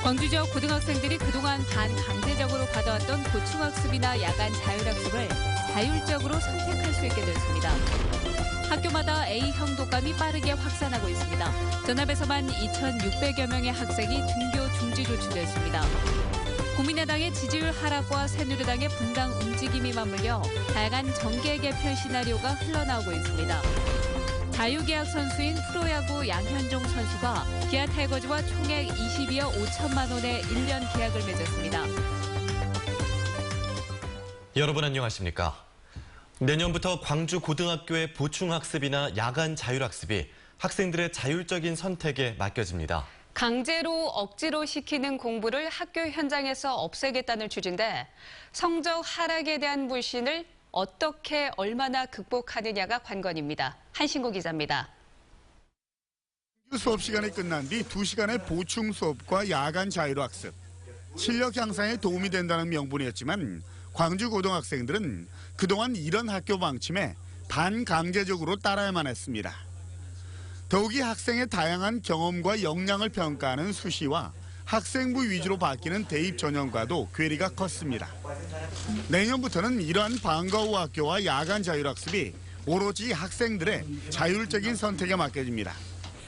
광주 지역 고등학생들이 그동안 반강제적으로 받아왔던 보충학습이나 야간 자율학습을 자율적으로 선택할 수 있게 됐습니다. 학교마다 A형 독감이 빠르게 확산하고 있습니다. 전압에서만 2,600여 명의 학생이 등교 중지 조치됐습니다. 국민의당의 지지율 하락과 새누리당의 분당 움직임이 맞물려 다양한 정계 개편 시나리오가 흘러나오고 있습니다. 자유계약 선수인 프로야구 양현종 선수가 기아 타이거즈와 총액 22억 5천만 원의 1년 계약을 맺었습니다. 여러분 안녕하십니까? 내년부터 광주 고등학교의 보충학습이나 야간 자율학습이 학생들의 자율적인 선택에 맡겨집니다. 강제로 억지로 시키는 공부를 학교 현장에서 없애겠다는 취지인데 성적 하락에 대한 불신을 어떻게 얼마나 극복하느냐가 관건입니다. 한신구 기자입니다. 수업 시간이 끝난 뒤 2시간의 보충 수업과 야간 자율학습. 실력 향상에 도움이 된다는 명분이었지만 광주 고등학생들은 그동안 이런 학교 방침에 반강제적으로 따라야만 했습니다. 더욱이 학생의 다양한 경험과 역량을 평가하는 수시와 학생부 위주로 바뀌는 대입 전형과도 괴리가 컸습니다. 내년부터는 이러한 방과 후 학교와 야간 자율학습이 오로지 학생들의 자율적인 선택에 맡겨집니다.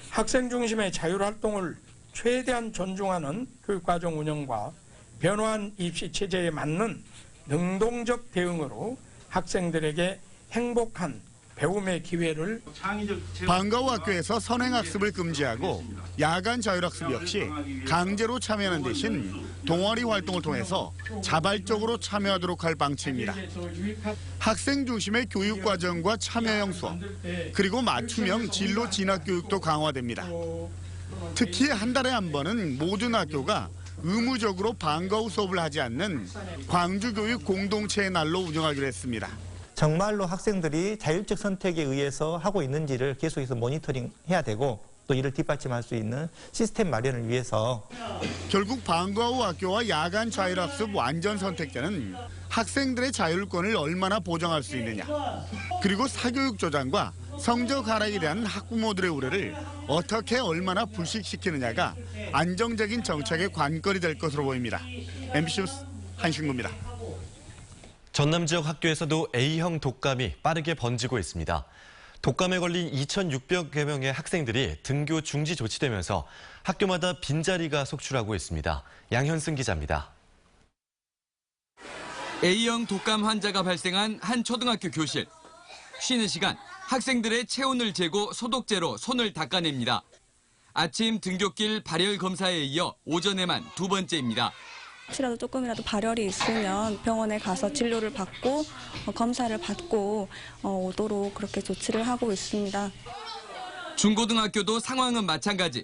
학생 중심의 자율활동을 최대한 존중하는 교육과정 운영과 변화한 입시 체제에 맞는 능동적 대응으로 학생들에게 행복한 배움의 기회를 방과 후 학교에서 선행학습을 금지하고 야간 자율학습 역시 강제로 참여하는 대신 동아리 활동을 통해서 자발적으로 참여하도록 할 방침입니다. 학생 중심의 교육과정과 참여형 수업, 그리고 맞춤형 진로 진학 교육도 강화됩니다. 특히 한 달에 한 번은 모든 학교가 의무적으로 방과 후 수업을 하지 않는 광주교육 공동체의 날로 운영하기로 했습니다. 정말로 학생들이 자율적 선택에 의해서 하고 있는지를 계속해서 모니터링해야 되고 또 이를 뒷받침할 수 있는 시스템 마련을 위해서 결국 방과 후 학교와 야간 자율학습 완전 선택자는 학생들의 자율권을 얼마나 보장할 수 있느냐, 그리고 사교육 조장과 성적 하락에 대한 학부모들의 우려를 어떻게 얼마나 불식시키느냐가 안정적인 정책의 관건이 될 것으로 보입니다. MBC 뉴스 한신구입니다. 전남 지역 학교에서도 A형 독감이 빠르게 번지고 있습니다. 독감에 걸린 2,600여 명의 학생들이 등교 중지 조치되면서 학교마다 빈자리가 속출하고 있습니다. 양현승 기자입니다. A형 독감 환자가 발생한 한 초등학교 교실. 쉬는 시간 학생들의 체온을 재고 소독제로 손을 닦아냅니다. 아침 등굣길 발열 검사에 이어 오전에만 2번째입니다. 혹시라도 조금이라도 발열이 있으면 병원에 가서 진료를 받고 검사를 받고 오도록 그렇게 조치를 하고 있습니다. 중고등학교도 상황은 마찬가지.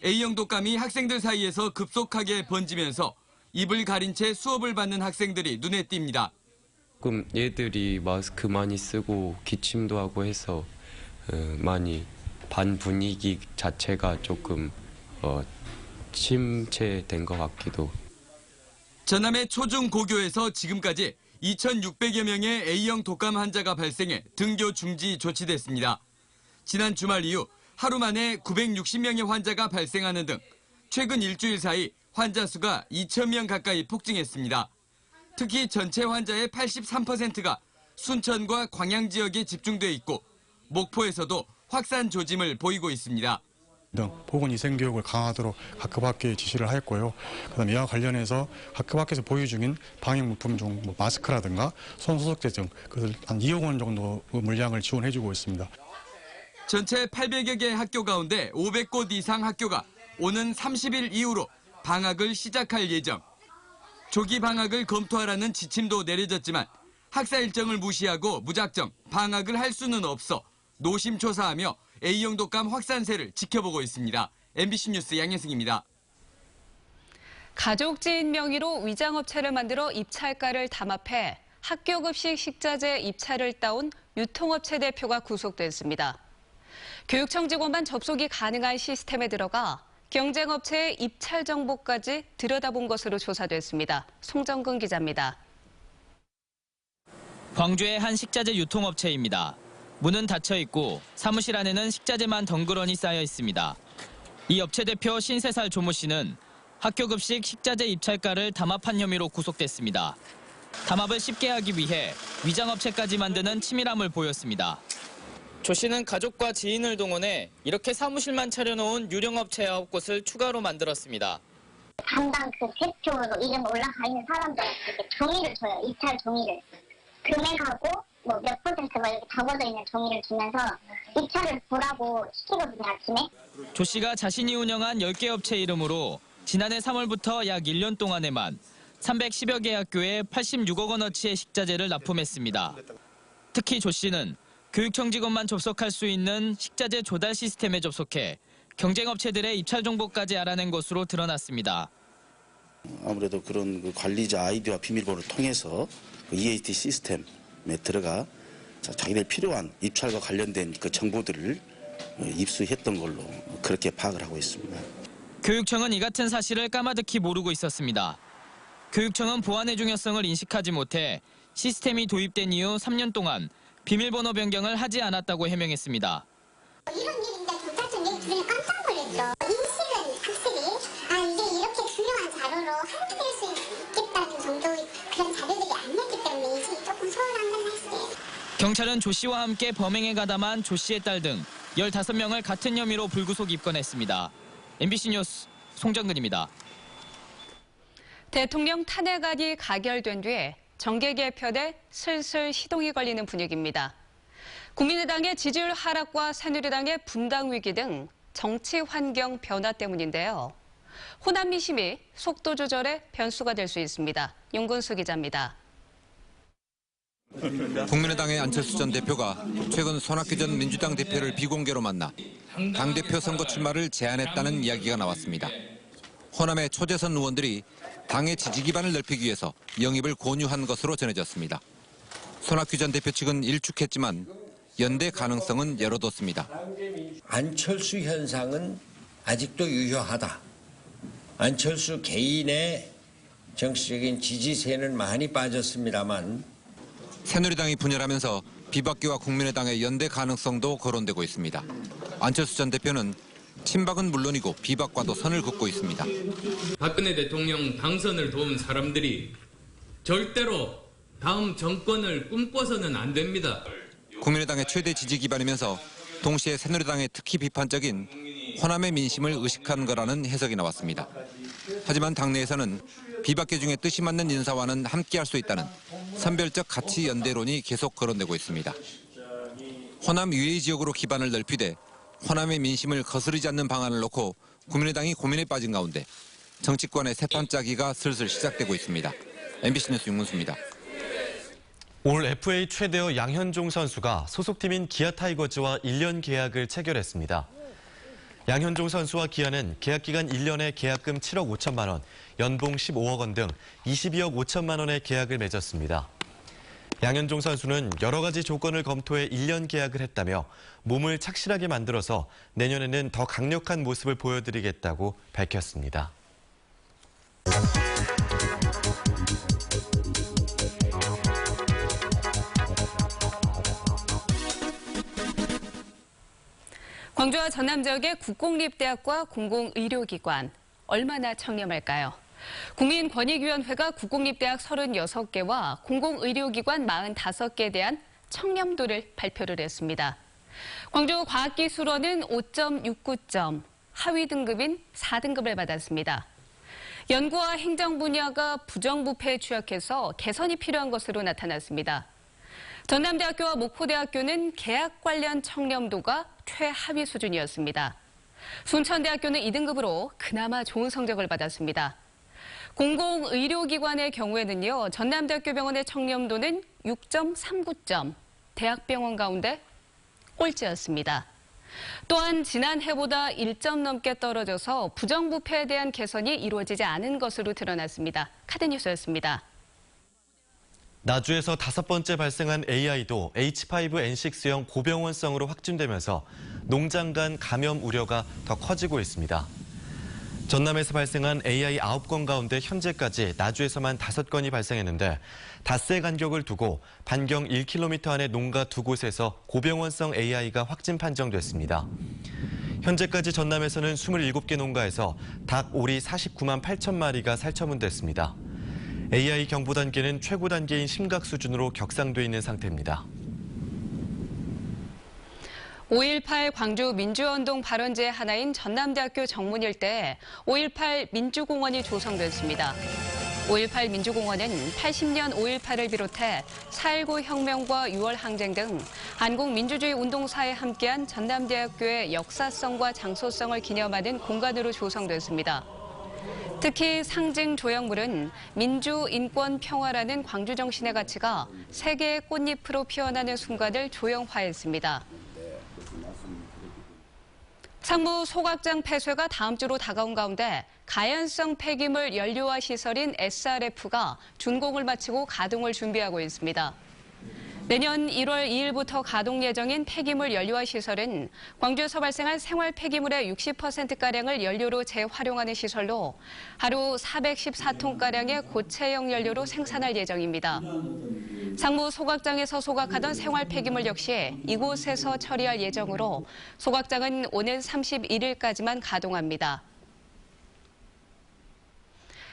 A형 독감이 학생들 사이에서 급속하게 번지면서 입을 가린 채 수업을 받는 학생들이 눈에 띕니다. 조금 얘들이 마스크 많이 쓰고 기침도 하고 해서 많이 반 분위기 자체가 조금 침체된 것 같기도. 전남의 초중 고교에서 지금까지 2,600여 명의 A형 독감 환자가 발생해 등교 중지 조치됐습니다. 지난 주말 이후 하루 만에 960명의 환자가 발생하는 등 최근 일주일 사이 환자 수가 2,000명 가까이 폭증했습니다. 특히 전체 환자의 83%가 순천과 광양 지역에 집중돼 있고 목포에서도 확산 조짐을 보이고 있습니다. 등 보건위생교육을 강화하도록 학급 학교에 지시를 하였고요. 그다음에 이와 관련해서 학급 학교에서 보유 중인 방역물품 중 마스크라든가 손소독제 등 그것을 한 2억 원 정도 물량을 지원해주고 있습니다. 전체 800여 개 학교 가운데 500곳 이상 학교가 오는 30일 이후로 방학을 시작할 예정. 조기 방학을 검토하라는 지침도 내려졌지만 학사 일정을 무시하고 무작정 방학을 할 수는 없어 노심초사하며 A형 독감 확산세를 지켜보고 있습니다. MBC 뉴스 양현승입니다. 가족 지인 명의로 위장업체를 만들어 입찰가를 담합해 학교 급식 식자재 입찰을 따온 유통업체 대표가 구속됐습니다. 교육청 직원만 접속이 가능한 시스템에 들어가 경쟁업체의 입찰 정보까지 들여다본 것으로 조사됐습니다. 송정근 기자입니다. 광주의 한 식자재 유통업체입니다. 문은 닫혀 있고 사무실 안에는 식자재만 덩그러니 쌓여 있습니다. 이 업체 대표 53살 조모 씨는 학교 급식 식자재 입찰가를 담합한 혐의로 구속됐습니다. 담합을 쉽게 하기 위해 위장업체까지 만드는 치밀함을 보였습니다. 조 씨는 가족과 지인을 동원해 이렇게 사무실만 차려놓은 유령업체 9곳을 추가로 만들었습니다. 담당 그 대표로 이름 올라가 있는 사람들한테 종이를 줘요. 입찰 종이를. 금액하고 뭐 몇 퍼센트 막 이렇게 적어져 있는 종이를 주면서 입찰을 보라고 시키거든요, 아침에. 조 씨가 자신이 운영한 10개 업체 이름으로 지난해 3월부터 약 1년 동안에만 310여 개 학교에 86억 원어치의 식자재를 납품했습니다. 특히 조 씨는 교육청 직원만 접속할 수 있는 식자재 조달 시스템에 접속해 경쟁업체들의 입찰 정보까지 알아낸 것으로 드러났습니다. 아무래도 그런 그 관리자 아이디와 비밀번호를 통해서 그 EAT 시스템에 들어가 자기들 필요한 입찰과 관련된 그 정보들을 입수했던 걸로 그렇게 파악을 하고 있습니다. 교육청은 이 같은 사실을 까마득히 모르고 있었습니다. 교육청은 보안의 중요성을 인식하지 못해 시스템이 도입된 이후 3년 동안 비밀번호 변경을 하지 않았다고 해명했습니다. 이런 일인데 경찰청 얘기 들으니 깜짝 놀랐죠. 인식은 확실히 이게 이렇게 중요한 자료로 활용될 수 있겠다는 정도의 그런 자료들이 아니었기 때문에 인식이 조금 소홀한 건 사실이에요. 경찰은 조 씨와 함께 범행에 가담한 조 씨의 딸 등 15명을 같은 혐의로 불구속 입건했습니다. MBC 뉴스 송정근입니다. 대통령 탄핵안이 가결된 뒤에 정계 개편에 슬슬 시동이 걸리는 분위기입니다. 국민의당의 지지율 하락과 새누리당의 분당 위기 등 정치 환경 변화 때문인데요. 호남 민심이 속도 조절의 변수가 될 수 있습니다. 윤근수 기자입니다. 국민의당의 안철수 전 대표가 최근 손학규 전 민주당 대표를 비공개로 만나 당대표 선거 출마를 제안했다는 이야기가 나왔습니다. 호남의 초재선 의원들이 당의 지지 기반을 넓히기 위해서 영입을 권유한 것으로 전해졌습니다. 손학규 전 대표 측은 일축했지만 연대 가능성은 열어뒀습니다. 안철수 현상은 아직도 유효하다. 안철수 개인의 정치적인 지지세는 많이 빠졌습니다만 새누리당이 분열하면서 비박계와 국민의당의 연대 가능성도 거론되고 있습니다. 안철수 전 대표는 친박은 물론이고 비박과도 선을 긋고 있습니다. 박근혜 대통령 당선을 도운 사람들이 절대로 다음 정권을 꿈꿔서는 안 됩니다. 국민의당의 최대 지지 기반이면서 동시에 새누리당의 특히 비판적인 호남의 민심을 의식한 거라는 해석이 나왔습니다. 하지만 당내에서는 비박계 중에 뜻이 맞는 인사와는 함께할 수 있다는 선별적 가치 연대론이 계속 거론되고 있습니다. 호남 유해 지역으로 기반을 넓히되 호남의 민심을 거스르지 않는 방안을 놓고 국민의당이 고민에 빠진 가운데 정치권의 새판짜기가 슬슬 시작되고 있습니다. MBC 뉴스 윤문수입니다. 올 FA 최대어 양현종 선수가 소속팀인 기아 타이거즈와 1년 계약을 체결했습니다. 양현종 선수와 기아는 계약 기간 1년에 계약금 7억 5천만 원, 연봉 15억 원 등 22억 5천만 원의 계약을 맺었습니다. 양현종 선수는 여러 가지 조건을 검토해 1년 계약을 했다며 몸을 착실하게 만들어서 내년에는 더 강력한 모습을 보여드리겠다고 밝혔습니다. 광주와 전남 지역의 국공립대학과 공공의료기관 얼마나 청렴할까요? 국민권익위원회가 국공립대학 36개와 공공의료기관 45개에 대한 청렴도를 발표를 했습니다. 광주과학기술원은 5.69점, 하위 등급인 4등급을 받았습니다. 연구와 행정 분야가 부정부패에 취약해서 개선이 필요한 것으로 나타났습니다. 전남대학교와 목포대학교는 계약 관련 청렴도가 최하위 수준이었습니다. 순천대학교는 2등급으로 그나마 좋은 성적을 받았습니다. 공공의료기관의 경우에는요, 전남대학교 병원의 청렴도는 6.39점, 대학병원 가운데 꼴찌였습니다. 또한 지난해보다 1점 넘게 떨어져서 부정부패에 대한 개선이 이루어지지 않은 것으로 드러났습니다. 카드뉴스였습니다. 나주에서 5번째 발생한 AI도 H5N6형 고병원성으로 확진되면서 농장 간 감염 우려가 더 커지고 있습니다. 전남에서 발생한 AI 9건 가운데 현재까지 나주에서만 5건이 발생했는데 닷새 간격을 두고 반경 1km 안의 농가 2곳에서 고병원성 AI가 확진 판정됐습니다. 현재까지 전남에서는 27개 농가에서 닭, 오리 49만 8천 마리가 살처분됐습니다. AI 경보 단계는 최고 단계인 심각 수준으로 격상돼 있는 상태입니다. 5.18 광주 민주운동 발원지의 하나인 전남대학교 정문 일대에 5.18 민주공원이 조성됐습니다. 5.18 민주공원은 80년 5.18을 비롯해 4.19 혁명과 6월 항쟁 등 한국 민주주의 운동사에 함께한 전남대학교의 역사성과 장소성을 기념하는 공간으로 조성됐습니다. 특히 상징 조형물은 민주, 인권, 평화라는 광주 정신의 가치가 세계의 꽃잎으로 피어나는 순간을 조형화했습니다. 상무 소각장 폐쇄가 다음 주로 다가온 가운데 가연성 폐기물 연료화 시설인 SRF가 준공을 마치고 가동을 준비하고 있습니다. 내년 1월 2일부터 가동 예정인 폐기물 연료화 시설은 광주에서 발생한 생활 폐기물의 60%가량을 연료로 재활용하는 시설로 하루 414톤가량의 고체형 연료로 생산할 예정입니다. 상무 소각장에서 소각하던 생활 폐기물 역시 이곳에서 처리할 예정으로 소각장은 오는 31일까지만 가동합니다.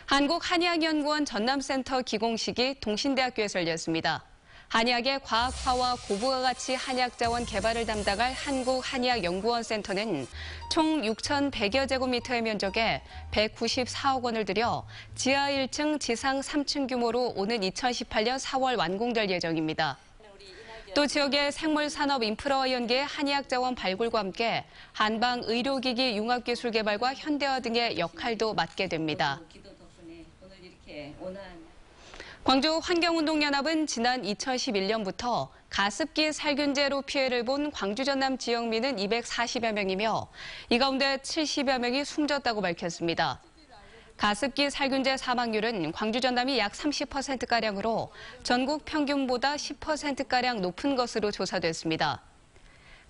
한국한의학연구원 전남센터 기공식이 동신대학교에서 열렸습니다. 한의학의 과학화와 고부가 가치 한의학 자원 개발을 담당할 한국한의학연구원센터는 총 6,100여 제곱미터의 면적에 194억 원을 들여 지하 1층, 지상 3층 규모로 오는 2018년 4월 완공될 예정입니다. 또 지역의 생물산업 인프라와 연계해 한의학 자원 발굴과 함께 한방 의료기기 융합기술 개발과 현대화 등의 역할도 맡게 됩니다. 광주 환경운동연합은 지난 2011년부터 가습기 살균제로 피해를 본 광주 전남 지역민은 240여 명이며 이 가운데 70여 명이 숨졌다고 밝혔습니다. 가습기 살균제 사망률은 광주 전남이 약 30%가량으로 전국 평균보다 10%가량 높은 것으로 조사됐습니다.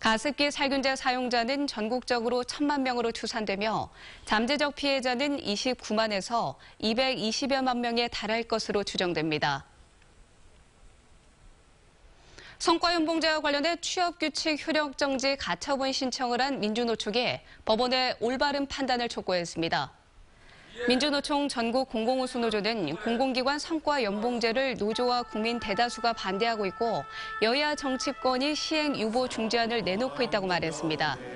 가습기 살균제 사용자는 전국적으로 1,000만 명으로 추산되며 잠재적 피해자는 29만에서 220여만 명에 달할 것으로 추정됩니다. 성과연봉제와 관련해 취업규칙 효력정지 가처분 신청을 한 민주노총이 법원의 올바른 판단을 촉구했습니다. 민주노총 전국 공공우수노조는 공공기관 성과연봉제를 노조와 국민 대다수가 반대하고 있고 여야 정치권이 시행 유보 중재안을 내놓고 있다고 말했습니다.